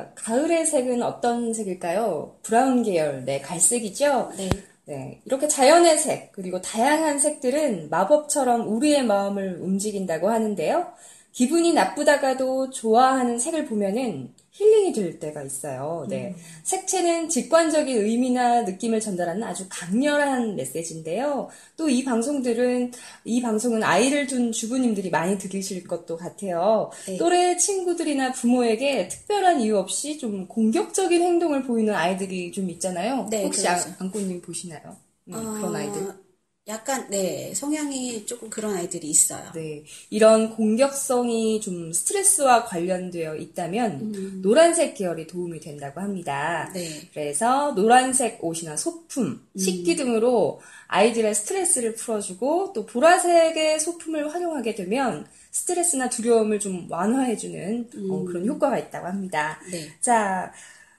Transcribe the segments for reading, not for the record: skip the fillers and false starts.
자, 가을의 색은 어떤 색일까요? 브라운 계열, 네, 갈색이죠? 네. 네, 이렇게 자연의 색, 그리고 다양한 색들은 마법처럼 우리의 마음을 움직인다고 하는데요. 기분이 나쁘다가도 좋아하는 색을 보면은 힐링이 될 때가 있어요. 네. 색채는 직관적인 의미나 느낌을 전달하는 아주 강렬한 메시지인데요. 또 이 방송은 아이를 둔 주부님들이 많이 들으실 것도 같아요. 네. 또래 친구들이나 부모에게 특별한 이유 없이 좀 공격적인 행동을 보이는 아이들이 좀 있잖아요. 네, 혹시 그렇죠. 안꼬님 보시나요? 그런 아이들. 약간, 네, 성향이 조금 그런 아이들이 있어요. 네, 이런 공격성이 좀 스트레스와 관련되어 있다면 노란색 계열이 도움이 된다고 합니다. 네. 그래서 노란색 옷이나 소품, 식기 등으로 아이들의 스트레스를 풀어주고 또 보라색의 소품을 활용하게 되면 스트레스나 두려움을 좀 완화해주는 그런 효과가 있다고 합니다. 네. 자,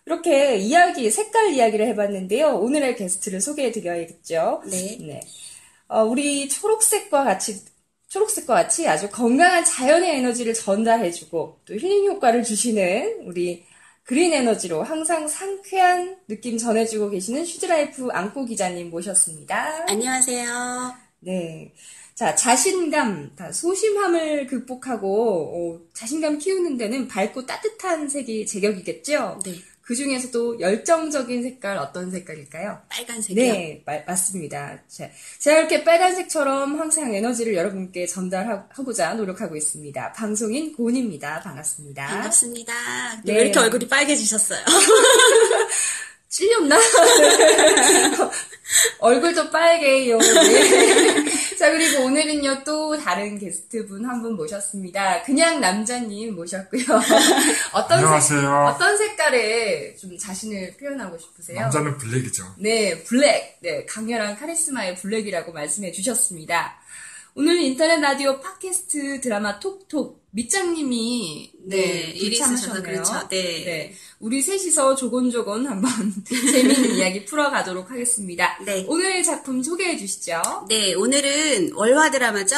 이렇게 색깔 이야기를 해봤는데요. 오늘의 게스트를 소개해드려야겠죠. 네. 우리 초록색과 같이 아주 건강한 자연의 에너지를 전달해주고 또 힐링 효과를 주시는 우리 그린 에너지로 항상 상쾌한 느낌 전해주고 계시는 슈즈라이프 안고 기자님 모셨습니다. 안녕하세요. 네. 자, 자신감, 소심함을 극복하고 자신감 키우는 데는 밝고 따뜻한 색이 제격이겠죠? 네. 그 중에서도 열정적인 색깔 어떤 색깔일까요? 빨간색이요? 네, 맞습니다. 제가 이렇게 빨간색처럼 항상 에너지를 여러분께 전달하고자 노력하고 있습니다. 방송인 고은입니다. 반갑습니다. 반갑습니다. 네. 왜 이렇게 얼굴이 빨개지셨어요? 찔렸나? 얼굴도 빨개요. 네. 자, 그리고 오늘은요, 또 다른 게스트분 한 분 모셨습니다. 그냥 남자님 모셨고요. 안녕하세요. 어떤 색깔에 좀 자신을 표현하고 싶으세요? 남자는 블랙이죠. 네, 블랙. 네, 강렬한 카리스마의 블랙이라고 말씀해 주셨습니다. 오늘 인터넷 라디오 팟캐스트 드라마 톡톡 밑장님이 일이 있으셔서 불참하셨네요. 그렇죠. 네. 우리 셋이서 조곤조곤 한번 재미있는 이야기 풀어가도록 하겠습니다. 네. 오늘 작품 소개해 주시죠. 네, 오늘은 월화 드라마죠.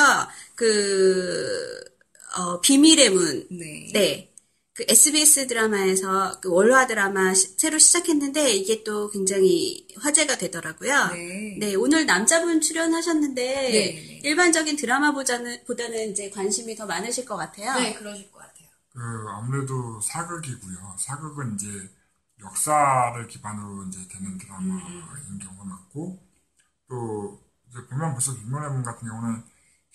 비밀의 문. 네. 그 SBS 드라마에서 그 월화 드라마 새로 시작했는데 이게 또 굉장히 화제가 되더라고요. 네. 오늘 남자분 출연하셨는데 네. 일반적인 드라마보다는 이제 관심이 더 많으실 것 같아요. 네, 그러실 것 같아요. 아무래도 사극이고요. 사극은 이제 역사를 기반으로 이제 되는 드라마인 경우가 많고, 또 이제 보면 벌써 비밀의 문 같은 경우는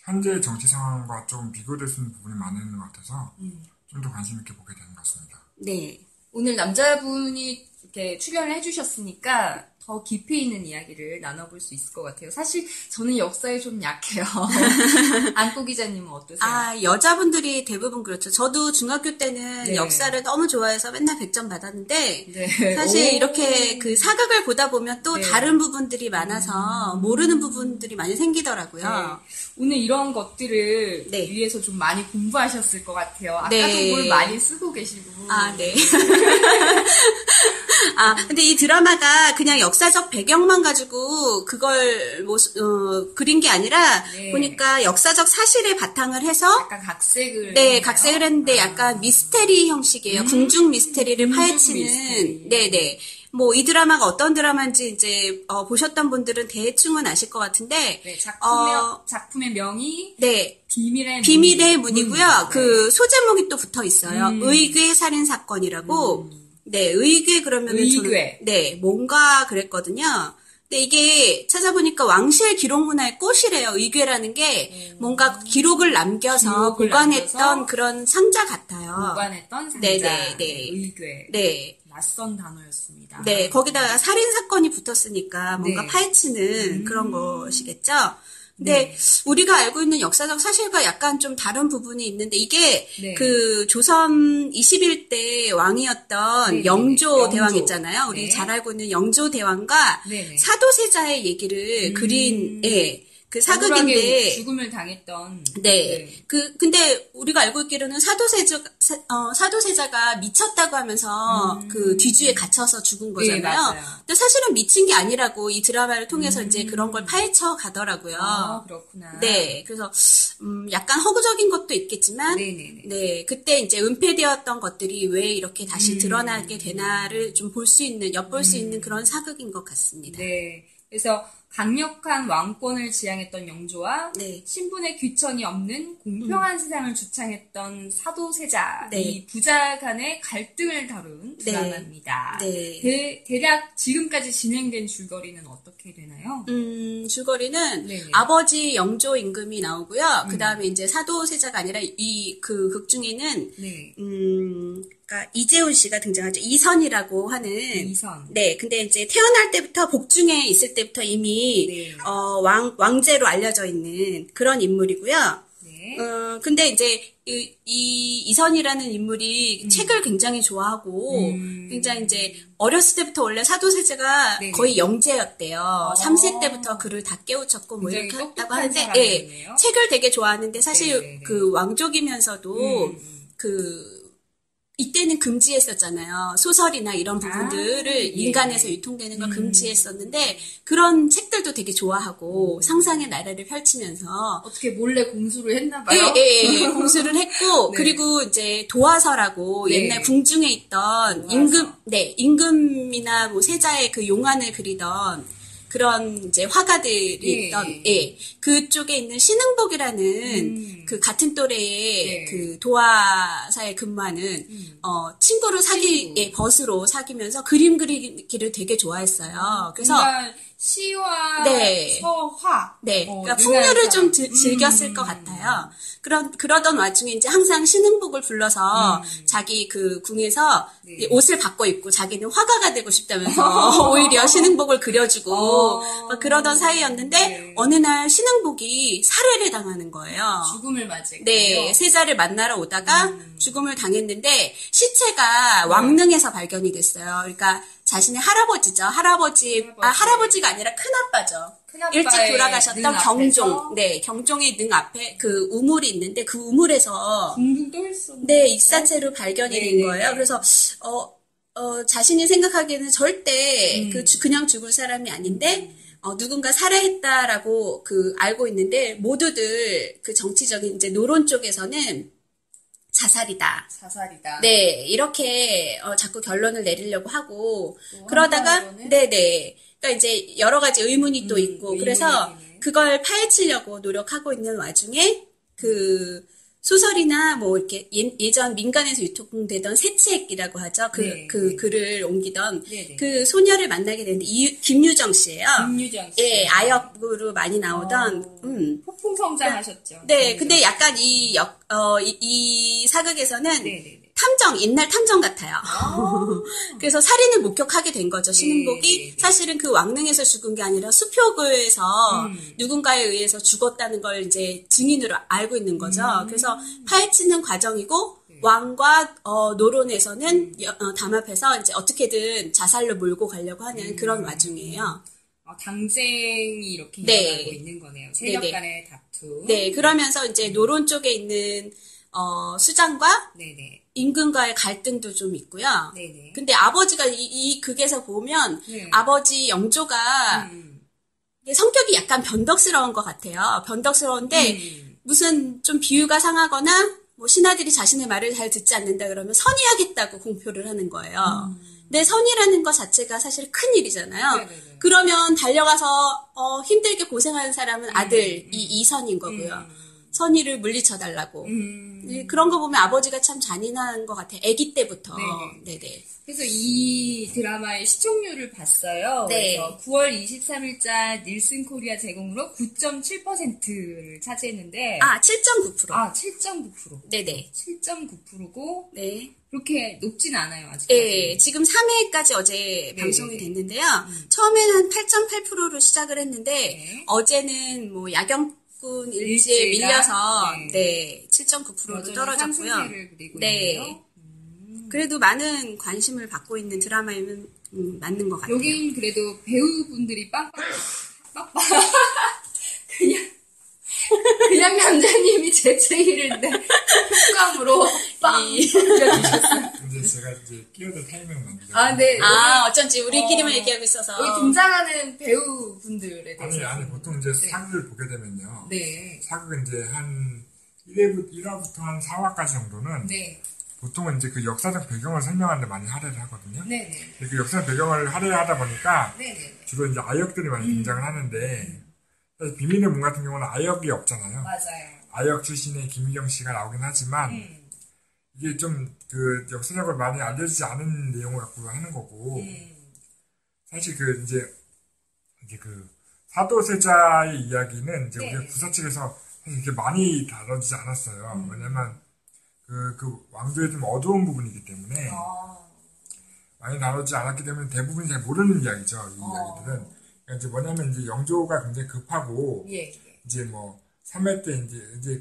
현재 정치 상황과 좀 비교되는 부분이 많은 것 같아서 좀 더 관심 있게 보게 되는 것 같습니다. 네. 오늘 남자분이 이렇게 출연을 해주셨으니까 더 깊이 있는 이야기를 나눠볼 수 있을 것 같아요. 사실 저는 역사에 좀 약해요. 안고 기자님은 어떠세요? 여자분들이 대부분 그렇죠. 저도 중학교 때는 네. 역사를 너무 좋아해서 맨날 100점 받았는데 네. 사실 오. 이렇게 그 사극을 보다 보면 또 네. 다른 부분들이 많아서 모르는 부분들이 많이 생기더라고요. 네. 오늘 이런 것들을 네. 위해서 좀 많이 공부하셨을 것 같아요. 아까도 네. 뭘 많이 쓰고 계시고. 네. 근데 이 드라마가 그냥 역사적 배경만 가지고 그걸 그린 게 아니라 네. 보니까 역사적 사실에 바탕을 해서 약간 각색을. 네, 했나요? 각색을 했는데 약간 미스테리 형식이에요. 궁중 미스테리를 궁중 파헤치는. 미스테리. 네네. 뭐 이 드라마가 어떤 드라마인지 이제 보셨던 분들은 대충은 아실 것 같은데. 네, 작품의 명이 네. 비밀의 문이고요. 문. 그 소제목이 또 붙어 있어요. 의궤 살인 사건이라고. 네, 의궤 그러면은 의궤. 네, 뭔가 그랬거든요. 근데 이게 찾아보니까 왕실 기록 문화의 꽃이래요. 의궤라는 게 뭔가 기록을 남겨서 보관했던 그런 상자 같아요. 보관했던 상자. 네. 의궤. 네. 낯선 단어였습니다. 네, 거기다가 살인 사건이 붙었으니까 뭔가 네. 파헤치는 그런 것이겠죠. 근데 우리가 알고 있는 역사적 사실과 약간 좀 다른 부분이 있는데 이게 네. 그 조선 21대 왕이었던 네, 영조 네. 대왕 있잖아요. 우리 네. 잘 알고 있는 영조 대왕과 네. 사도세자의 얘기를 그린 그 억울하게 사극인데, 죽음을 당했던. 네. 근데 우리가 알고 있기로는 사도세자가 미쳤다고 하면서 그 뒤주에 갇혀서 죽은 거잖아요. 맞아요. 근데 사실은 미친 게 아니라고 이 드라마를 통해서 이제 그런 걸 파헤쳐 가더라고요. 그렇구나. 네. 그래서, 약간 허구적인 것도 있겠지만, 네네네. 네. 그때 이제 은폐되었던 것들이 왜 이렇게 다시 드러나게 되나를 좀 볼 수 있는, 엿볼 수 있는 그런 사극인 것 같습니다. 네. 그래서 강력한 왕권을 지향했던 영조와 네. 신분의 귀천이 없는 공평한 세상을 주창했던 사도세자, 네. 이 부자 간의 갈등을 다룬 네. 드라마입니다. 네. 대략 지금까지 진행된 줄거리는 어떻게 되나요? 줄거리는 네네. 아버지 영조 임금이 나오고요. 그 다음에 이제 사도세자가 아니라 그 극 중에는 네. 그러니까 이재훈 씨가 등장하죠. 이선이라고 하는. 이선. 네, 근데 이제 태어날 때부터 복중에 있을 때부터 이미 네. 왕제로 알려져 있는 그런 인물이고요. 네. 근데 이제 이선이라는 인물이 책을 굉장히 좋아하고 굉장히 이제 어렸을 때부터 원래 사도세자가 네네. 거의 영재였대요. 3세 때부터 글을 다 깨우쳤고 뭐 굉장히 이렇게 했다고 똑똑한 하는데, 사람이었네요. 책을 되게 좋아하는데 사실 네네네. 그 왕족이면서도 이때는 금지했었잖아요. 소설이나 이런 부분들을 예. 인간에서 유통되는 걸 금지했었는데 그런 책들도 되게 좋아하고 상상의 나라를 펼치면서 어떻게 몰래 공수를 했나봐요. 예, 공수를 했고 네. 그리고 이제 도화서라고 네. 옛날 궁중에 있던 도화서. 임금이나 뭐 세자의 그 용안을 그리던 그런 이제 화가들이 예. 있던, 그쪽에 있는 신흥복이라는 그 같은 또래의 네. 그 도화사에 근무하는, 친구를 벗으로 사귀면서 그림 그리기를 되게 좋아했어요. 그래서, 뭔가 시와 네. 서화. 네. 그러니까 능한 풍류를 좀 사람. 즐겼을 것 같아요. 그러던 와중에 이제 항상 신흥복을 불러서 자기 그 궁에서 네. 옷을 바꿔 입고 자기는 화가가 되고 싶다면서 오히려 신흥복을 그려주고 막 그러던 사이였는데 네. 어느 날 신흥복이 살해를 당하는 거예요. 죽음을 맞이했군요. 네, 세자를 만나러 오다가 죽음을 당했는데 시체가 왕릉에서 발견이 됐어요. 그러니까 자신의 할아버지죠. 할아버지가 아니라 큰아빠죠. 큰아빠의 일찍 돌아가셨던 능 경종. 앞에서? 네, 경종의 능 앞에 그 우물이 있는데 그 우물에서 둥둥 떠 있었는데. 네, 입사체로 발견이 된 네네네. 거예요. 그래서 자신이 생각하기에는 절대 그냥 죽을 사람이 아닌데 누군가 살해했다라고 알고 있는데 모두들 그 정치적인 이제 노론 쪽에서는 자살이다. 자살이다. 네, 이렇게 자꾸 결론을 내리려고 하고 또 그러다가 한편으로는? 네네. 그러니까 이제 여러 가지 의문이 또 있고 의문이 그래서 있네. 그걸 파헤치려고 노력하고 있는 와중에 그 소설이나 뭐 이렇게 예전 민간에서 유통되던 새치액이라고 하죠. 네. 그 글을 옮기던 네네. 그 소녀를 만나게 되는데 김유정 씨예요. 김유정 씨. 예, 아역으로 많이 나오던 폭풍 성장하셨죠. 네, 근데 약간 이 사극에서는 네네네. 옛날 탐정 같아요. 그래서 살인을 목격하게 된 거죠, 신흥복이. 네. 사실은 그 왕릉에서 죽은 게 아니라 수표구에서 누군가에 의해서 죽었다는 걸 이제 증인으로 알고 있는 거죠. 그래서 파헤치는 과정이고, 왕과 노론에서는 담합해서 이제 어떻게든 자살로 몰고 가려고 하는 그런 와중이에요. 당쟁이 이렇게 네. 일어나고 있는 거네요. 세력 네네. 간의 다툼. 네, 그러면서 이제 노론 쪽에 있는 수장과 네네. 임금과의 갈등도 좀 있고요. 네네. 근데 아버지가 이 극에서 보면 네. 아버지 영조가 성격이 약간 변덕스러운 것 같아요. 변덕스러운데 무슨 좀 비유가 상하거나 뭐 신하들이 자신의 말을 잘 듣지 않는다 그러면 선의하겠다고 공표를 하는 거예요. 근데 선의라는 것 자체가 사실 큰 일이잖아요. 네네네. 그러면 달려가서 힘들게 고생하는 사람은 아들 이선인 거고요. 선의를 물리쳐달라고. 그런 거 보면 아버지가 참 잔인한 것 같아요. 아기 때부터. 네네. 그래서 이 드라마의 시청률을 봤어요. 네. 그래서 9월 23일자 닐슨 코리아 제공으로 9.7%를 차지했는데 7.9%. 7.9%. 네네. 7.9%고 네. 그렇게 높진 않아요, 아직까지. 네, 지금 3회까지 어제 네. 방송이 됐는데요. 처음에는 한 8.8%로 시작을 했는데 네. 어제는 뭐 야경꾼 일지에 일지가, 밀려서 네. 7.9%로 여전히 떨어졌고요. 상승세를 그리고 네. 있네요. 그래도 많은 관심을 받고 있는 드라마에는 맞는 것 같아요. 여긴 그래도 배우분들이 빵빵 그냥 그냥 남자님이 재채기를 효과음으로 빵 들려주셨어요. 이제 제가 이제 끼어들 타이밍을 만들죠. 아, 네. 어쩐지 우리끼리만 얘기하고 있어서. 여기 등장하는 배우분들에 대해서. 아니, 보통 이제 사극을 보게 되면요. 네. 사극은 이제 한 1화부터 한 4화까지 정도는 네. 보통은 이제 그 역사적 배경을 설명하는데 많이 할애를 하거든요. 네네. 그 역사적 배경을 할애를 하다 보니까 네네. 주로 이제 아역들이 많이 등장을 하는데 사실 비밀의 문 같은 경우는 아역이 없잖아요. 맞아요. 아역 출신의 김희경 씨가 나오긴 하지만 이게 좀 그 역사적으로 많이 알려지지 않은 내용을 갖고 하는 거고 사실 그 이제 그 사도세자의 이야기는 이제 우리가 구사 측에서 사실 이렇게 많이 다뤄지지 않았어요. 왜냐면 그 왕조의 좀 어두운 부분이기 때문에 많이 다루지 않았기 때문에 대부분 잘 모르는 이야기죠. 이 이야기들은. 그러니까 이제 뭐냐면 이제 영조가 굉장히 급하고 예. 이제 뭐 3회 때 이제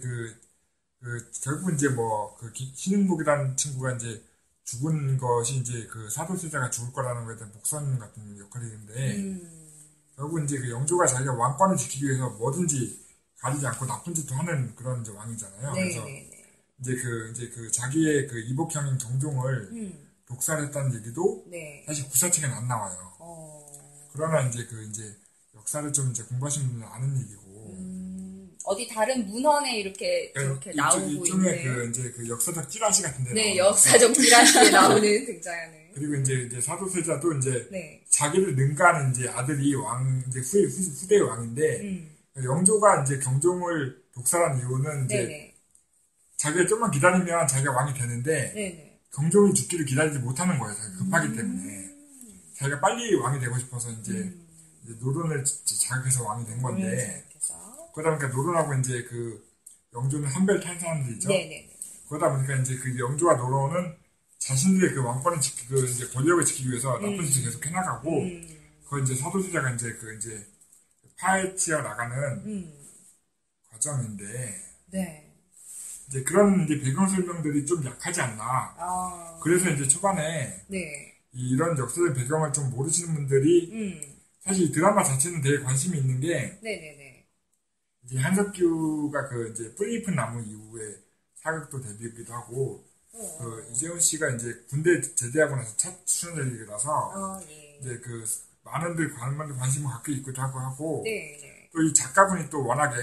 결국은 이제 뭐 그 신흥복이라는 친구가 이제 죽은 것이 이제 그 사도세자가 죽을 거라는 거에 대한 복선 같은 역할인데 결국은 이제 그 영조가 자기가 왕권을 지키기 위해서 뭐든지 가리지 않고 나쁜 짓도 하는 그런 이제 왕이잖아요. 그래서 이제 그 자기의 그 이복형인 경종을 독살했다는 얘기도 사실 구사책에는 안 나와요. 그러나 이제 이제 역사를 좀 이제 공부하시는 분은 아는 얘기고. 어디 다른 문헌에 이렇게 나오고 일종의 있는. 이제 그 역사적 찌라시 같은데. 네, 역사적 찌라시에 나오는 등장하는. 그리고 이제 사도세자도 이제 네. 자기를 능가하는 이제 아들이 이제 후대의 왕인데 영조가 이제 경종을 독살한 이유는 이제 자기가 좀만 기다리면 자기가 왕이 되는데 경종이 죽기를 기다리지 못하는 거예요. 자기가 급하기 때문에 자기가 빨리 왕이 되고 싶어서 이제 노론을 자극해서 왕이 된 건데 그러다 보니까 노론하고 이제 그 영조는 한별 탄 사람들이죠. 그러다 보니까 이제 그 영조와 노론은 자신들의 그 왕권을 지키고 이제 권력을 지키기 위해서 나쁜 짓을 계속 해나가고 그걸 이제 사도세자가 이제 이제 파헤쳐 나가는 과정인데 이제 그런 이제 배경 설명들이 좀 약하지 않나. 그래서 이제 초반에 이런 역사적 배경을 좀 모르시는 분들이 사실 이 드라마 자체는 되게 관심이 있는 게 이제 한석규가 그 이제 뿌리 깊은 나무 이후에 사극도 데뷔기도 하고 그 이재훈 씨가 이제 군대 제대하고 나서 첫 출연작이라서 이제 그 많은 관심을 갖고 있기도 하고 또 이 작가분이 또 워낙에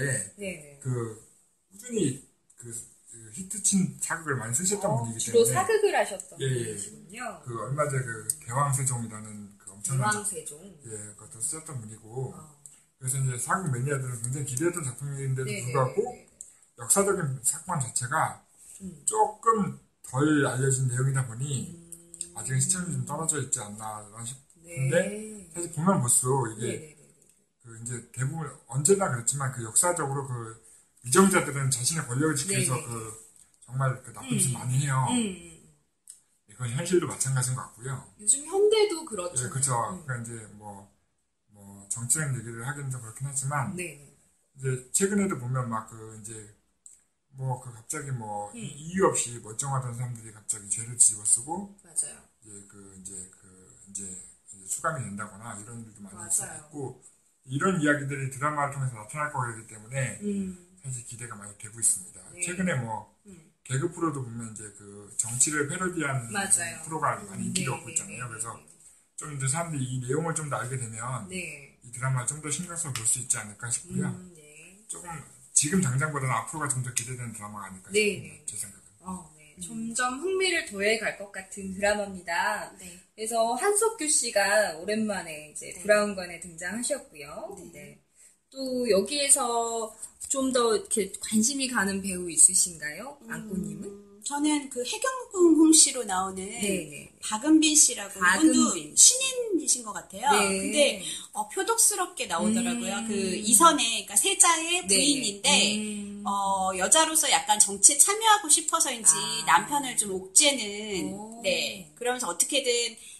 그 꾸준히 그 히트친 사극을 많이 쓰셨던 분이기 주로 때문에 사극을 하셨던 분이시군요. 그 얼마 전에 그 대왕세종이라는 그 엄청난 대왕세종 그것도 쓰셨던 분이고 그래서 이제 사극 매니아들은 굉장히 기대했던 작품인데도 불구하고 역사적인 사건 자체가 조금 덜 알려진 내용이다 보니 아직은 시청률이 좀 떨어져 있지 않나 싶은데 사실 보면 볼수록 이게 그 이제 대부분 언제나 그렇지만 그 역사적으로 그 위정자들은 자신의 권력을 지키기 위해서 그 정말 그 나쁜 짓 많이 해요. 그건 현실도 마찬가지인 것 같고요. 요즘 현대도 그렇죠. 그렇죠. 그러니까 이제 뭐 정치적 얘기를 하기는 좀 그렇긴 하지만 이제 최근에도 보면 막 그 이제 뭐 그 갑자기 이유 없이 멀쩡하던 사람들이 갑자기 죄를 뒤집어쓰고 맞아요. 이제 수감이 된다거나 이런 일도 많이 있었고 이런 이야기들이 드라마를 통해서 나타날 거기 때문에 사실 기대가 많이 되고 있습니다. 최근에 개그 프로도 보면 이제 그 정치를 패러디한 프로가 많이 인기를 얻고 있잖아요. 그래서 좀 이제 사람들이 이 내용을 좀 더 알게 되면 이 드라마를 좀 더 신경 써서 볼 수 있지 않을까 싶고요. 조금 지금 당장보다는 앞으로가 좀 더 기대되는 드라마가 아닐까 싶습니다. 제 생각은. 점점 흥미를 더해갈 것 같은 드라마입니다. 그래서 한석규 씨가 오랜만에 이제 브라운관에 등장하셨고요. 또 여기에서 좀 더 이렇게 관심이 가는 배우 있으신가요? 안꼬님은? 저는 그 해경궁 씨로 나오는 박은빈 씨라고 이분도 신인이신 것 같아요. 근데 표독스럽게 나오더라고요. 그 이선의 그러니까 세자의 부인인데 여자로서 약간 정치에 참여하고 싶어서인지 남편을 좀 옥죄는 그러면서 어떻게든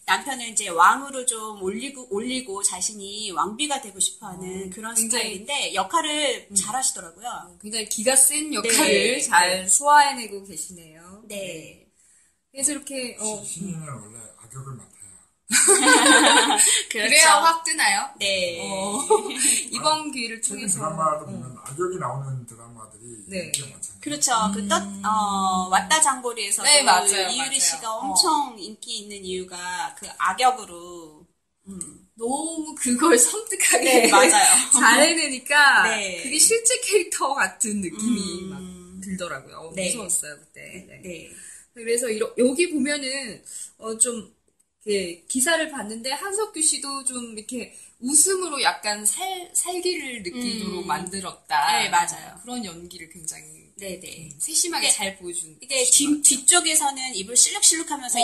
남편을 이제 왕으로 좀 올리고 자신이 왕비가 되고 싶어하는 그런 스타일인데 역할을 잘 하시더라고요. 굉장히 기가 센 역할을 잘 소화해내고 계시네요. 그래서 이렇게 신인은 원래 악역을 맡아요. 그래야 확 뜨나요? 네. 이번 기회를 통해서 드라마도 보면 악역이 나오는 드라마들이 네. 인기가 많잖아요. 그렇죠. 왔다 장보리에서 네, 맞아요, 이유리 맞아요. 씨가 엄청 인기 있는 이유가 그 악역으로. 너무 그걸 섬뜩하게 네, 맞아요. 잘 해내니까 네. 그게 실제 캐릭터 같은 느낌이 막 들더라고요. 네. 무서웠어요 그때. 네. 네. 그래서 여기 보면은 좀 이렇게 기사를 봤는데 한석규 씨도 좀 이렇게 웃음으로 약간 살기를 느끼도록 만들었다. 네, 맞아요. 그런 연기를 굉장히 네네. 세심하게 이게- 잘 보여준. 이게 뒤쪽에서는 입을 실룩실룩하면서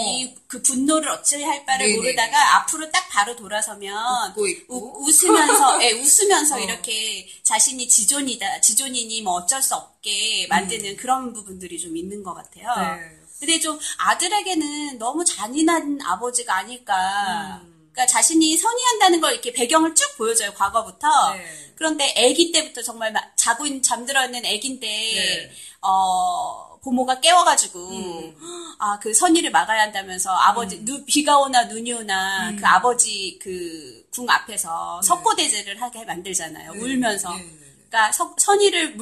그 분노를 어찌 할 바를 네네. 모르다가 앞으로 딱 바로 돌아서면 웃고 있고. 웃으면서 웃으면서 이렇게 자신이 지존이니 뭐 어쩔 수 없게 만드는 그런 부분들이 좀 있는 것 같아요. 네. 근데 좀 아들에게는 너무 잔인한 아버지가 아닐까. 그러니까 자신이 선의한다는 걸 이렇게 배경을 쭉 보여줘요, 과거부터. 네. 그런데 아기 때부터 정말 잠들어 있는 아기인데, 네. 부모가 깨워가지고, 그 선의를 막아야 한다면서 아버지, 비가 오나 눈이 오나 그 아버지 궁 앞에서 석고대죄를 하게 만들잖아요. 울면서. 네. 그러니까 선의를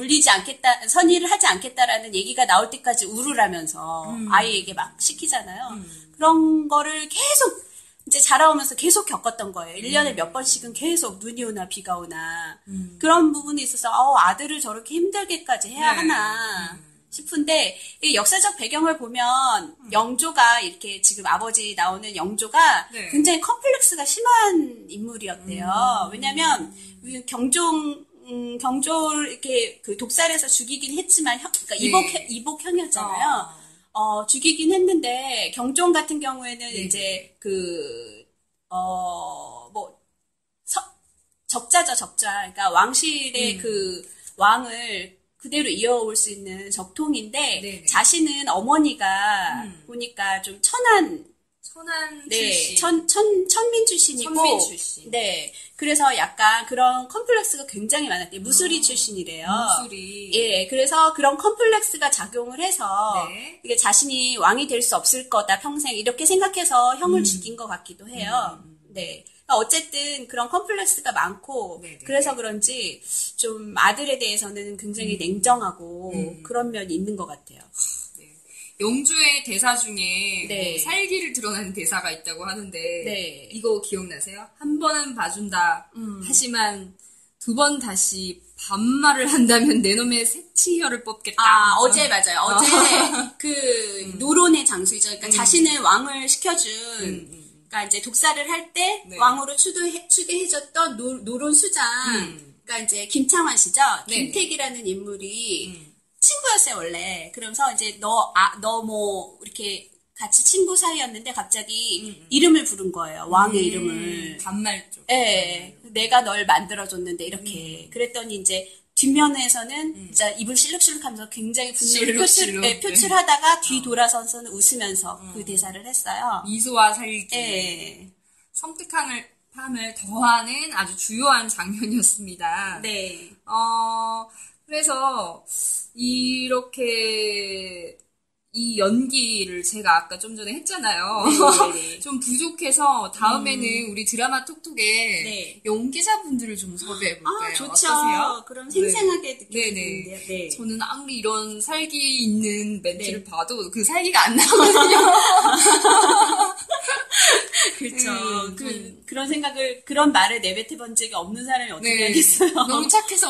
선의를 하지 않겠다라는 얘기가 나올 때까지 울으라면서 아이에게 막 시키잖아요. 그런 거를 계속 이제 자라오면서 계속 겪었던 거예요. 1년에 몇 번씩은 계속 눈이 오나 비가 오나 그런 부분이 있어서 아들을 저렇게 힘들게까지 해야 네. 하나 싶은데 이 역사적 배경을 보면 영조가 이렇게 지금 아버지 나오는 영조가 네. 굉장히 컴플렉스가 심한 인물이었대요. 왜냐하면 경조를 이렇게 그 독살해서 죽이긴 했지만 그러니까 네. 이복형이었잖아요. 죽이긴 했는데 경종 같은 경우에는 네. 이제 적자죠, 적자. 그러니까 왕실의 그 왕을 그대로 이어올 수 있는 적통인데 네네. 자신은 어머니가 보니까 좀 천한 출신. 천민 출신이고. 천민 출신. 네. 그래서 약간 그런 컴플렉스가 굉장히 많았대요. 무술이 출신이래요. 무술이. 예. 그래서 그런 컴플렉스가 작용을 해서 네. 이게 자신이 왕이 될 수 없을 거다 평생 이렇게 생각해서 형을 죽인 것 같기도 해요. 네. 그러니까 어쨌든 그런 컴플렉스가 많고 네네. 그래서 그런지 좀 아들에 대해서는 굉장히 냉정하고 그런 면이 있는 것 같아요. 영주의 대사 중에 네. 뭐 살기를 드러나는 대사가 있다고 하는데 네. 이거 기억나세요? 한 번은 봐준다. 하지만 두 번 다시 반말을 한다면 내 놈의 새치혈을 뽑겠다. 어제 맞아요. 어제 그 노론의 장수이죠. 그러니까 자신을 왕을 시켜준 그러니까 이제 독살을 할 때 네. 왕으로 추대해줬던 노론 수장 그러니까 이제 김창완 씨죠. 네네. 김택이라는 인물이 친구였어요, 원래. 그러면서 이제 너 뭐 이렇게 같이 친구 사이였는데 갑자기 이름을 부른 거예요. 왕의 이름을. 반말 쪽. 예, 내가 널 만들어줬는데 이렇게 그랬더니 이제 뒷면에서는 진짜 입을 실룩실룩하면서 굉장히 분노를 실룩실룩. 표출하다가 뒤 돌아서서는 웃으면서 그 대사를 했어요. 미소와 살기. 예, 섬뜩함을 더하는 아주 주요한 장면이었습니다. 네, 그래서 이렇게 이 연기를 제가 아까 좀 전에 했잖아요. 네. 좀 부족해서 다음에는 우리 드라마 톡톡에 네. 연기자분들을 좀 섭외해볼까요? 좋죠. 어떠세요? 그럼 생생하게 네네. 느껴지는데요. 네. 저는 아무리 이런 살기 있는 멘트를 네. 봐도 그 살기가 안 나거든요. 그렇죠. 그런 생각을, 그런 말을 내뱉어본 적이 없는 사람이 어떻게 하겠어요. 너무 착해서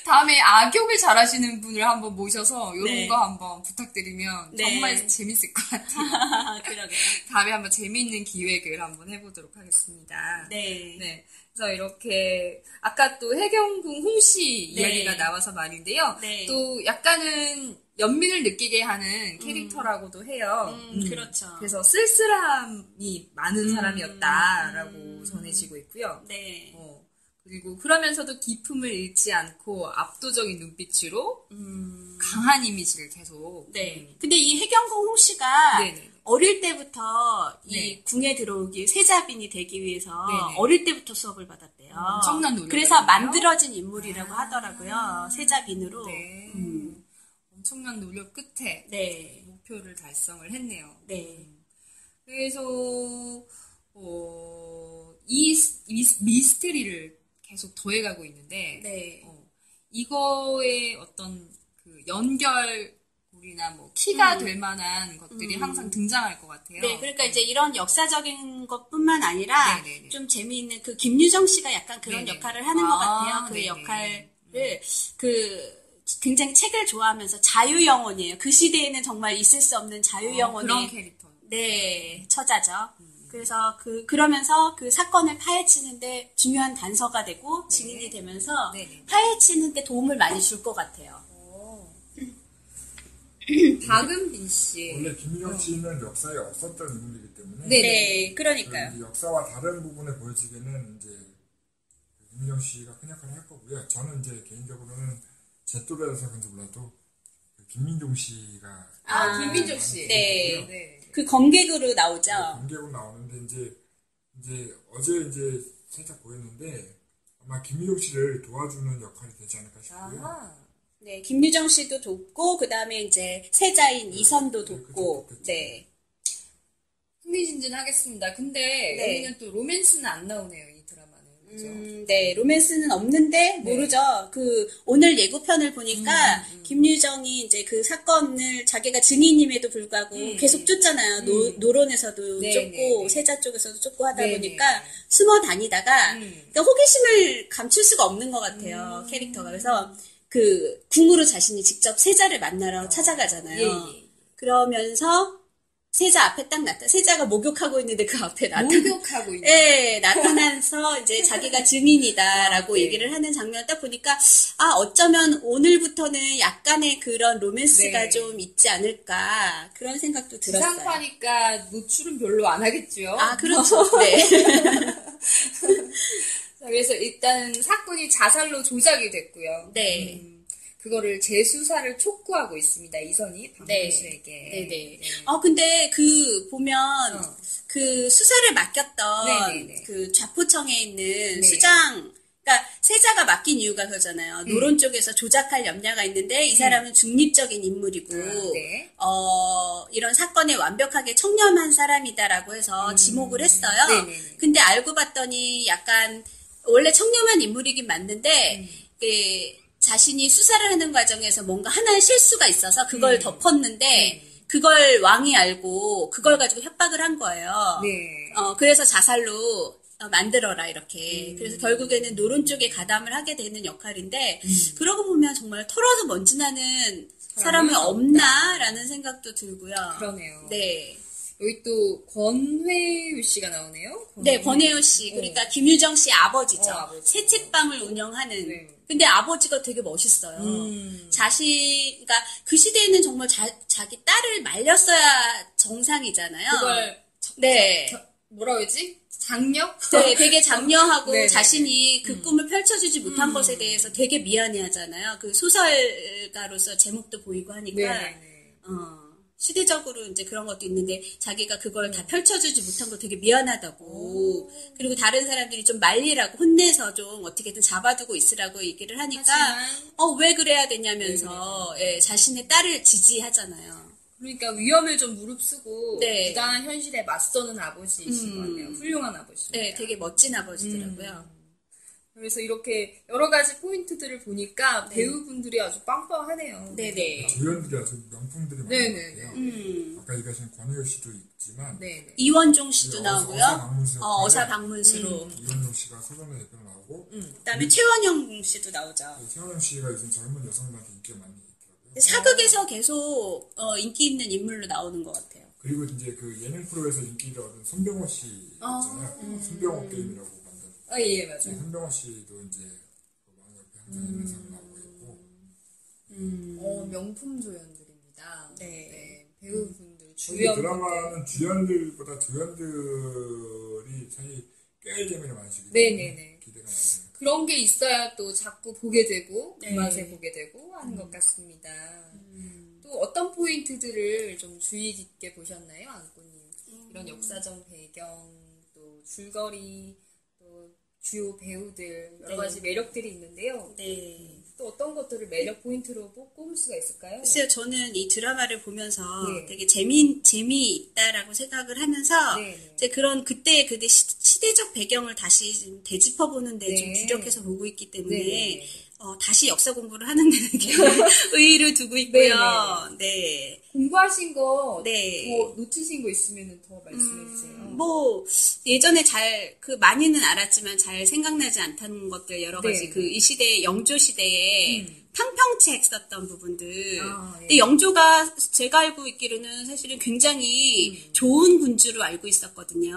다음에 악역을 잘하시는 분을 한번 모셔서 이런 네. 거 한번 부탁드리면 네. 정말 재밌을 것 같아요. 그러게요. 다음에 한번 재미있는 기획을 한번 해보도록 하겠습니다. 네. 네. 그래서 이렇게 아까 또 해경궁 홍씨 네. 이야기가 나와서 말인데요. 네. 또 약간은 연민을 느끼게 하는 캐릭터라고도 해요. 그렇죠. 그래서 쓸쓸함이 많은 사람이었다라고 전해지고 있고요. 네. 그리고 그러면서도 기품을 잃지 않고 압도적인 눈빛으로 강한 이미지를 계속. 네. 근데 이 해경궁 홍씨가 네네. 어릴 때부터 이 네. 궁에 들어오기, 세자빈이 되기 위해서 네네. 어릴 때부터 수업을 받았대요. 엄청난 노력을 그래서 했네요. 만들어진 인물이라고 하더라고요. 세자빈으로. 네. 엄청난 노력 끝에 네. 목표를 달성을 했네요. 네. 그래서 이 미스테리를 계속 더해가고 있는데 네. 이거의 어떤 그 연결고리나 뭐 키가 될 만한 것들이 항상 등장할 것 같아요. 네, 그러니까 이제 이런 역사적인 것뿐만 아니라 네네네. 좀 재미있는 그 김유정 씨가 약간 그런 네네네. 역할을 하는 것 같아요. 그 네네. 역할을 굉장히 책을 좋아하면서 자유 영혼이에요. 그 시대에는 정말 있을 수 없는 자유 영혼의 그런 캐릭터. 네, 처자죠. 그래서 그러면서 그 사건을 파헤치는데 중요한 단서가 되고 증인이 되면서 네네. 파헤치는데 도움을 많이 줄 것 같아요. 박은빈 씨. 원래 김유정 씨는 역사에 없었던 인물이기 때문에 네, 그러니까요. 이 역사와 다른 부분에 보여지기는 이제 김유정 씨가 큰 역할을 할 거고요. 저는 이제 개인적으로는 제 또래라서 그런지 몰라도 그 김민종 씨가 김민종 씨. 네. 네. 그 검객으로 나오죠. 공개고 나오는데 이제 어제 이제 살짝 보였는데 아마 김민종 씨를 도와주는 역할이 되지 않을까 싶고요. 아하. 네, 김유정 씨도 돕고 그다음에 이제 세자인 이선도 돕고 그쵸. 네. 흥미진진하겠습니다. 근데 네. 여기는 또 로맨스는 안 나오네요, 이 드라마는. 그죠? 네, 로맨스는 없는데 모르죠. 그 오늘 예고편을 보니까 김유정이 이제 그 사건을 자기가 증인임에도 불구하고 계속 쫓잖아요. 노론에서도 네, 쫓고 네, 네. 세자 쪽에서도 쫓고 하다 네, 보니까 네. 숨어 다니다가 그러니까 호기심을 감출 수가 없는 것 같아요. 캐릭터가. 그래서 그 궁으로 자신이 직접 세자를 만나러 찾아가잖아요. 예, 예. 그러면서 세자 앞에 딱 세자가 목욕하고 있는데 그 앞에 목욕하고 있는. 예, 나타나서 이제 자기가 증인이다라고 네. 얘기를 하는 장면을 딱 보니까 어쩌면 오늘부터는 약간의 그런 로맨스가 네. 좀 있지 않을까 그런 생각도 들었어요. 지상파니까 노출은 별로 안 하겠죠. 그렇죠. 네. 자, 그래서 일단 사건이 자살로 조작이 됐고요. 네. 그거를 재수사를 촉구하고 있습니다. 이선이 박문수에게. 네네. 근데 그 보면 그 수사를 맡겼던 네네네. 그 좌포청에 있는 네. 수장, 그러니까 세자가 맡긴 이유가 그거잖아요. 노론 쪽에서 조작할 염려가 있는데 이 사람은 중립적인 인물이고 네. 이런 사건에 완벽하게 청렴한 사람이다라고 해서 지목을 했어요. 네네네. 근데 알고 봤더니 약간 원래 청렴한 인물이긴 맞는데 자신이 수사를 하는 과정에서 뭔가 하나의 실수가 있어서 그걸 덮었는데 그걸 왕이 알고 그걸 가지고 협박을 한 거예요. 네. 그래서 자살로 만들어라 이렇게. 그래서 결국에는 노론 쪽에 가담을 하게 되는 역할인데 그러고 보면 정말 털어서 먼지 나는 사람은 없나라는 생각도 들고요. 그러네요. 네. 여기 또 권회유 씨가 나오네요. 네, 권혜요 씨. 그러니까 김유정 씨 아버지죠. 아버지. 새 책방을 운영하는. 네. 근데 아버지가 되게 멋있어요. 그러니까 그 시대에는 정말 자기 딸을 말렸어야 정상이잖아요. 그걸 네. 뭐라 그러지? 장력? 네, 되게 장려하고 네네네. 자신이 그 꿈을 펼쳐주지 못한 것에 대해서 되게 미안해하잖아요. 그 소설가로서 제목도 보이고 하니까. 네네네. 시대적으로 이제 그런 것도 있는데 자기가 그걸 다 펼쳐주지 못한 거 되게 미안하다고. 그리고 다른 사람들이 좀 말리라고 혼내서 좀 어떻게든 잡아두고 있으라고 얘기를 하니까 하지만 왜 그래야 되냐면서 자신의 딸을 지지하잖아요. 그러니까 위험을 좀 무릅쓰고 네. 부당한 현실에 맞서는 아버지이신 것 같네요. 훌륭한 아버지입니다. 네, 되게 멋진 아버지더라고요. 그래서 이렇게 여러 가지 포인트들을 보니까 배우분들이 아주 빵빵하네요. 네네. 조연들이 아주 명품들이 많은 네네네. 것 같아요. 아까 얘기하신 권혜요 씨도 있지만 네네. 이원종 씨도 나오고요. 어사방문수 어사방문수로. 이원종 씨가 소련의 대표로 나오고 그다음에 최원영 씨도 나오죠. 최원영 씨가 요즘 젊은 여성들한테 인기가 많이 있더라고요. 사극에서 계속 인기 있는 인물로 나오는 것 같아요. 그리고 이제 그 예능 프로에서 인기를 얻은 손병호 씨 있잖아요. 손병호 게임이라고 만든. 예, 맞아요. 손병호 씨도 이제 그 왕 옆에 항상 예능상 나오고 있고. 명품 조연들입니다. 네. 배우분들, 이 주연. 드라마는 주연들보다 조연들이 사실 깨알 재미를 많으시기 네네네. 기대가 많이 돼요. 그런 게 있어야 또 자꾸 보게 되고, 그 네. 맛에 보게 되고 하는 것 같습니다. 또 어떤 포인트들을 좀 주의 깊게 보셨나요, 안꼬님? 이런 역사적 배경, 또 줄거리, 또 주요 배우들 여러 네. 가지 매력들이 있는데요. 네. 또 어떤 것들을 매력 포인트로 꼽을 수가 있을까요? 글쎄요, 저는 이 드라마를 보면서 네. 되게 재미있다라고 생각을 하면서 네. 이제 그런 그때 시대적 배경을 다시 좀 되짚어보는데 네. 좀 주력해서 보고 있기 때문에 네. 다시 역사 공부를 하는 데는 의의를 두고 있고요. 네. 공부하신 거, 네. 뭐 놓치신 거 있으면 더 말씀해 주세요. 뭐 예전에 많이는 알았지만 잘 생각나지 않다는 것들 여러 가지 네. 이 시대의 영조 시대에 탕평책 썼던 부분들. 아, 예. 근데 영조가 제가 알고 있기로는 사실은 굉장히 좋은 군주로 알고 있었거든요.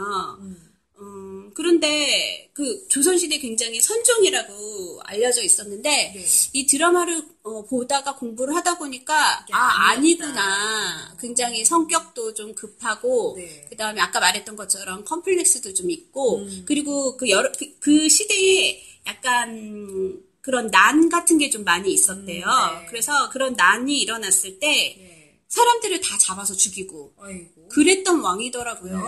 그런데 그 조선시대 굉장히 선종이라고 알려져 있었는데 네. 이 드라마를 보다가 공부를 하다 보니까 아니구나. 굉장히 성격도 좀 급하고 네. 그다음에 아까 말했던 것처럼 컴플렉스도 좀 있고 그리고 그 시대에 약간 그런 난 같은 게 좀 많이 있었대요. 네. 그래서 그런 난이 일어났을 때 네. 사람들을 다 잡아서 죽이고 아이고. 그랬던 왕이더라고요. 네.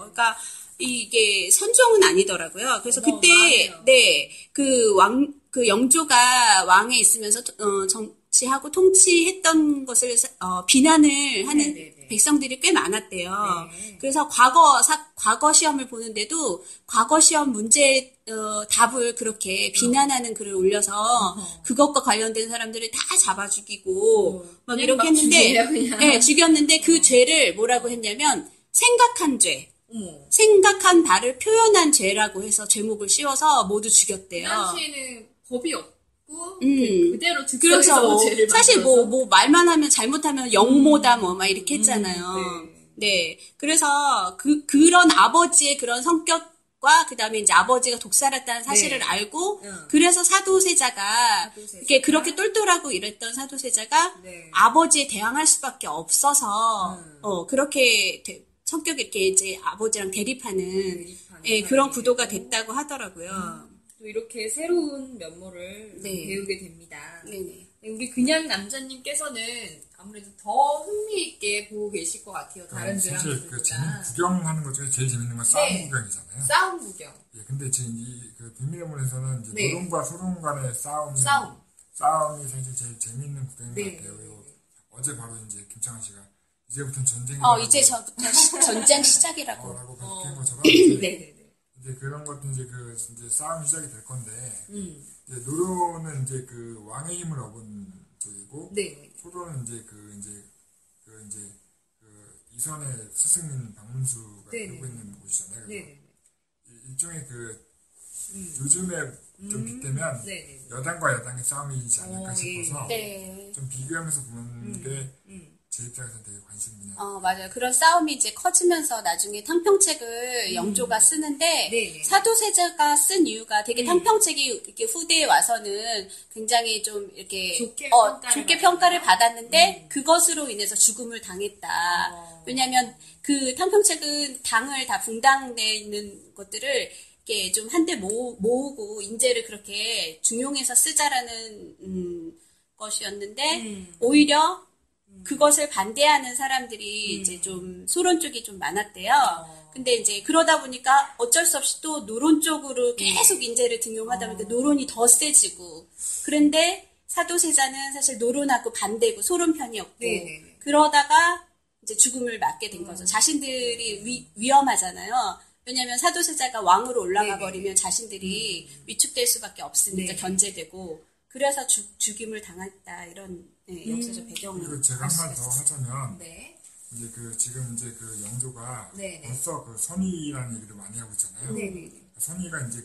그러니까 이게 선종은 아니더라고요. 그래서 그때 어마어마하네요. 그 영조가 왕에 있으면서 정치하고 통치했던 것을 비난을 하는 네네네. 백성들이 꽤 많았대요. 네. 그래서 과거 시험을 보는데도 과거 시험 문제 답을 그렇게 비난하는 글을 올려서 그것과 관련된 사람들을 다 잡아 죽이고 막 그냥 이렇게 막 했는데 죽이네요, 그냥. 네, 죽였는데 그 죄를 뭐라고 했냐면 생각한 죄. 어머. 생각한 바를 표현한 죄라고 해서 제목을 씌워서 모두 죽였대요. 그 당시에는 법이 없고 그대로 즉석에서 그래서 죄를 사실 만들어서. 뭐 말만 하면 잘못하면 영모다 뭐 막 이렇게 했잖아요. 네. 네. 그래서 그런 아버지의 그런 성격과 그다음에 이제 아버지가 독살했다는 사실을 네. 알고 그래서 사도세자가 이렇게 그렇게 똘똘하고 이랬던 사도세자가 네. 아버지에 대항할 수밖에 없어서 그렇게 성격이 이렇게 이제 아버지랑 대립하는 그런 구도가 됐다고 하더라고요. 또 이렇게 새로운 면모를 네. 배우게 됩니다. 네네. 네, 우리 그냥 남자님께서는 아무래도 더 흥미있게 보고 계실 것 같아요. 다른 사실 그 드라마들보다. 구경하는 것 중에 제일 재밌는 건 싸움 네. 구경이잖아요. 싸움 구경. 예, 근데 지금 그 비밀의 문에서는 이제 네. 노론과 소론 간의 싸움이 사실 제일 재밌는 구경인 네. 것 같아요. 그리고 어제 바로 이제 김창완 씨가 이제부터는 전쟁이 이제부터 전쟁 시작이라고. 라고 밝힌 것처럼 네네네. 이제 그런 것도 이제 이제 싸움이 시작이 될 건데 이제 노론은 이제 그 왕의 힘을 얻은 쪽이고 네. 소론은 이제 이선의 스승인 박문수가 네네. 살고 있는 곳이잖아요. 그래서 네네. 일종의 요즘에 좀 빗대면 네네. 여당과 여당의 싸움이지 않을까 싶어서 네. 좀 비교하면서 보는 게 제 입장에서 되게 관심 분야. 맞아요. 그런 싸움이 이제 커지면서 나중에 탕평책을 영조가 쓰는데 네네. 사도세자가 쓴 이유가 되게 탕평책이 이렇게 후대에 와서는 굉장히 좀 이렇게 좋게 평가를 받았는데 그것으로 인해서 죽음을 당했다. 왜냐하면 그 탕평책은 당을 다 분당돼 있는 것들을 이렇게 좀 한데 모으고 인재를 그렇게 중용해서 쓰자라는 것이었는데 오히려 그것을 반대하는 사람들이 이제 좀 소론 쪽이 좀 많았대요. 근데 이제 그러다 보니까 어쩔 수 없이 또 노론 쪽으로 계속 인재를 등용하다 보니까 노론이 더 세지고. 그런데 사도세자는 사실 노론하고 반대고 소론 편이었고. 네네네. 그러다가 이제 죽음을 맞게 된 거죠. 자신들이 위험하잖아요. 왜냐하면 사도세자가 왕으로 올라가 버리면 자신들이 위축될 수밖에 없으니까 네. 견제되고. 그래서 죽임을 당했다 이런 역사적 배경을. 그리고 제가 한 말 더 하자면 네. 이제 지금 이제 영조가 네네. 벌써 선의라는 얘기를 많이 하고 있잖아요. 네네. 선의가 이제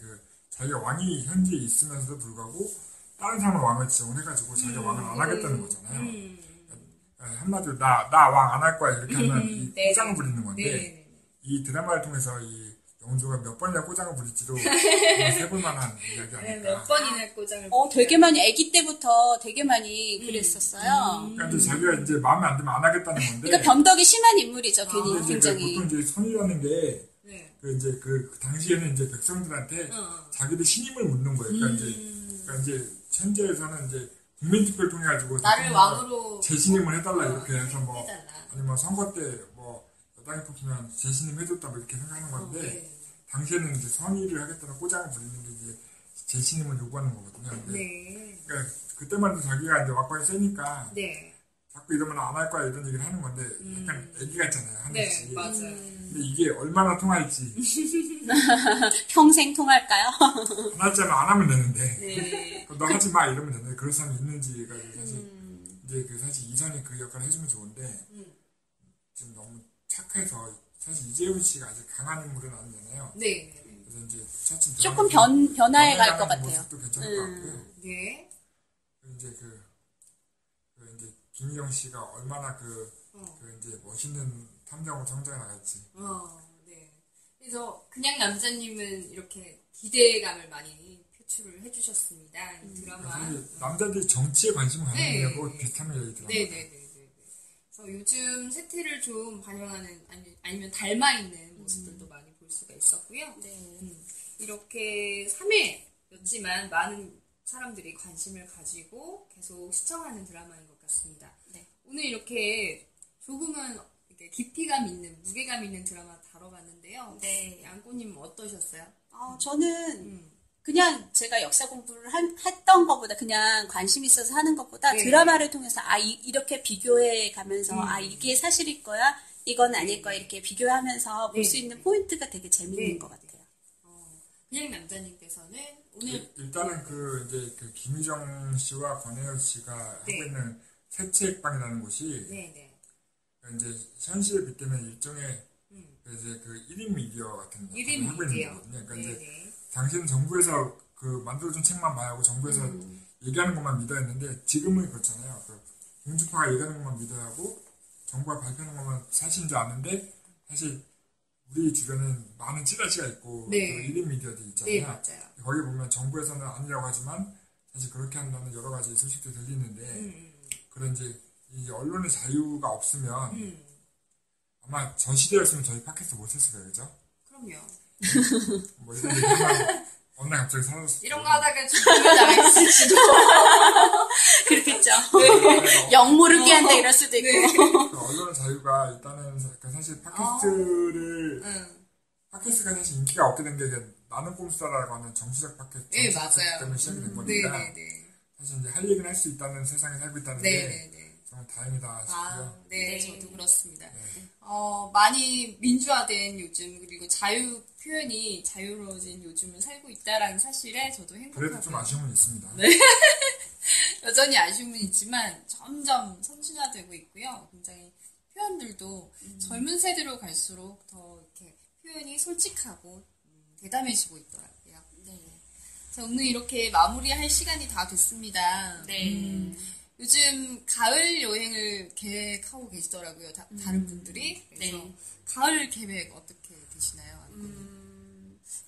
자기가 왕이 현재 있으면서도 불구하고 다른 사람을 왕을 지정해가지고 자기가 왕을 안 하겠다는 거잖아요. 한마디로 나 왕 안 할 거야 이렇게 하면 네. 꼬장을 부리는 건데 네네. 이 드라마를 통해서 이 영조가 몇 번이나 꼬장을 부릴지도 해볼 만한 이야기 아닐까. 몇 번이나 꼬장을. 되게 많이 아기 때부터 되게 많이 그랬었어요. 그러니까 이제 자기가 이제 마음에 안 들면 안 하겠다는 건데. 그러니까 변덕이 심한 인물이죠, 괜히 근데 이제 굉장히. 보통 이제 선의라는 게 네. 그 당시에는 이제 백성들한테 자기들 신임을 묻는 거예요. 그러니까 이제 현재에서는 이제 국민투표를 통해 가지고 나를 왕으로 재신임을 해달라 이렇게 해서 뭐 해달라. 아니면 선거 때 뭐 여당이 뽑히면 재신임 해줬다 뭐 이렇게 생각하는 건데 네. 당시에는 이제 성의를 하겠다는 꼬장을 부리는 게 이제 재신임을 요구하는 거거든요. 근데 네. 그러니까 그때만 해도 자기가 이제 막방이 세니까 네. 자꾸 이러면 안 할 거야 이런 얘기를 하는 건데 약간 애기 같잖아요. 네, 하늘씨. 맞아요. 근데 이게 얼마나 통할지 평생 통할까요? 하나쯤 안 하면 되는데 네. 그럼 너 하지 마 이러면 되는데 그런 사람이 있는지가 사실 이제 그 사실 이선이 그 역할을 해주면 좋은데 지금 너무 착해서 사실 이재훈 씨가 아직 강한 인물은 아니잖아요. 네. 그래서 이제 차츰 조금 변화해 갈 것 같아요. 모습도 괜찮을 것 같고요. 네. 그리고 이제 그 이제 김희영 씨가 얼마나 그 이제 멋있는 탐정으로 성장해 나갈지. 네. 그래서 그냥 남자님은 이렇게 기대감을 많이 표출을 해주셨습니다. 이 드라마. 사실 남자들이 정치에 관심 갖는 네. 거하고 비슷한 얘기더라고요. 네네네. 그래서 요즘 세태를 좀 반영하는 아니면 닮아 있는 모습들도 많이 볼 수가 있었고요. 네. 이렇게 3회였지만 많은 사람들이 관심을 가지고 계속 시청하는 드라마인 것 같습니다. 네. 오늘 이렇게 조금은 이렇게 깊이감 있는 무게감 있는 드라마 다뤄봤는데요. 네. 양꼬님 어떠셨어요? 저는 그냥 제가 역사 공부를 했던 것보다 그냥 관심 있어서 하는 것보다 네. 드라마를 통해서 이렇게 비교해 가면서 이게 사실일 거야 이건 아닐 거야 이렇게 비교하면서 볼 수 있는 포인트가 되게 재밌는 것 같아요. 그냥 남자님께서는 오늘 일단은 그 이제 그 김희정 씨와 권혜열 씨가 하고 있는 새책방이라는 곳이 네네. 이제 현실에 빗대면 일종의 이제 그 1인 미디어 같은 거 1인 하고 미디어. 있는 거거든요. 그러니까 이제 네네. 당시에는 정부에서 그 만들어준 책만 봐야 하고 정부에서 얘기하는 것만 믿어야 했는데 지금은 그렇잖아요. 그 공중파가 얘기하는 것만 믿어야 하고 정부가 발표하는 것만 사실인 줄 아는데 사실 우리 주변엔 많은 찌라시가 있고 네. 그 1인 미디어들이 있잖아요. 네, 맞아요. 거기 보면 정부에서는 아니라고 하지만 사실 그렇게 한다는 여러 가지 소식도 들리는데 그런 이제 이 언론의 자유가 없으면 아마 전 시대였으면 저희 팟캐스트 못 했을 거예요, 그죠? 그럼요. 뭐 이런 얘기하면 어느 날 갑자기 사라졌을 이런 거예요. 거 하다가 죽으면 나가있을지도. 그렇겠죠. 영 모르게 한다 이럴 수도 있고. 그 언론의 자유가 일단은 사실 팟캐스트가 사실 인기가 없게 된 게 나는 꼼수다라고 하는 정치적 팟캐스트 네, 맞아요. 때문에 시작이 된 거니까 네네네. 사실 이제 할 얘기는 할 수 있다는 세상에 살고 있다는 게 네네네. 정말 다행이다 싶고요. 네, 네. 저도 그렇습니다. 많이 민주화된 요즘, 그리고 자유 표현이 자유로워진 요즘을 살고 있다라는 사실에 저도 행복하고. 그래도 좀 아쉬움은 있습니다. 여전히 아쉬움은 있지만 점점 선진화되고 있고요. 굉장히 표현들도 젊은 세대로 갈수록 더 이렇게 표현이 솔직하고 대담해지고 있더라고요. 네. 자, 오늘 이렇게 마무리할 시간이 다 됐습니다. 네. 요즘 가을 여행을 계획하고 계시더라고요. 다른 분들이. 그래서 네. 가을 계획 어떻게 되시나요?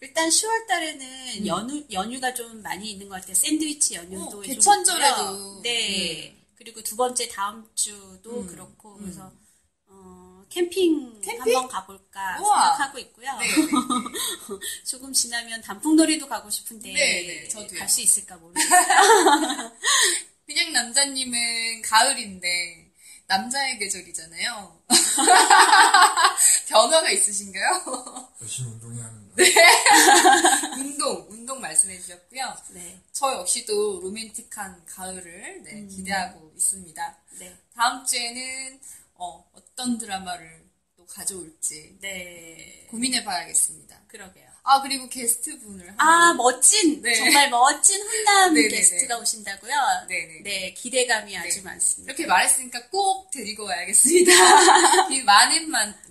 일단 10월 달에는 연휴가 좀 많이 있는 것 같아요. 샌드위치 연휴도 좀 개천절에도. 있고요. 네. 그리고 두 번째 다음 주도 그렇고 그래서 캠핑 한번 가볼까 우와. 생각하고 있고요. 네. 조금 지나면 단풍놀이도 가고 싶은데 네, 저도요. 갈 수 있을까 모르겠어요. 그냥 남자님은 가을인데 남자의 계절이잖아요. 변화가 있으신가요? 열심히 운동해야 합니다. 운동 말씀해 주셨고요. 네. 저 역시도 로맨틱한 가을을 기대하고 있습니다. 네. 다음 주에는 어떤 드라마를 또 가져올지 네. 고민해 봐야겠습니다. 그러게요. 그리고 게스트 분을 멋진, 네. 정말 멋진 훈남 네네네. 게스트가 오신다고요? 네네. 네, 기대감이 아주 많습니다. 이렇게 말했으니까 꼭 데리고 와야겠습니다.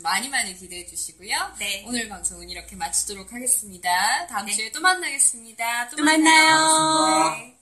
많이 기대해 주시고요. 네. 오늘 방송은 이렇게 마치도록 하겠습니다. 다음 주에 또 만나겠습니다. 또 만나요. 만나요. 네.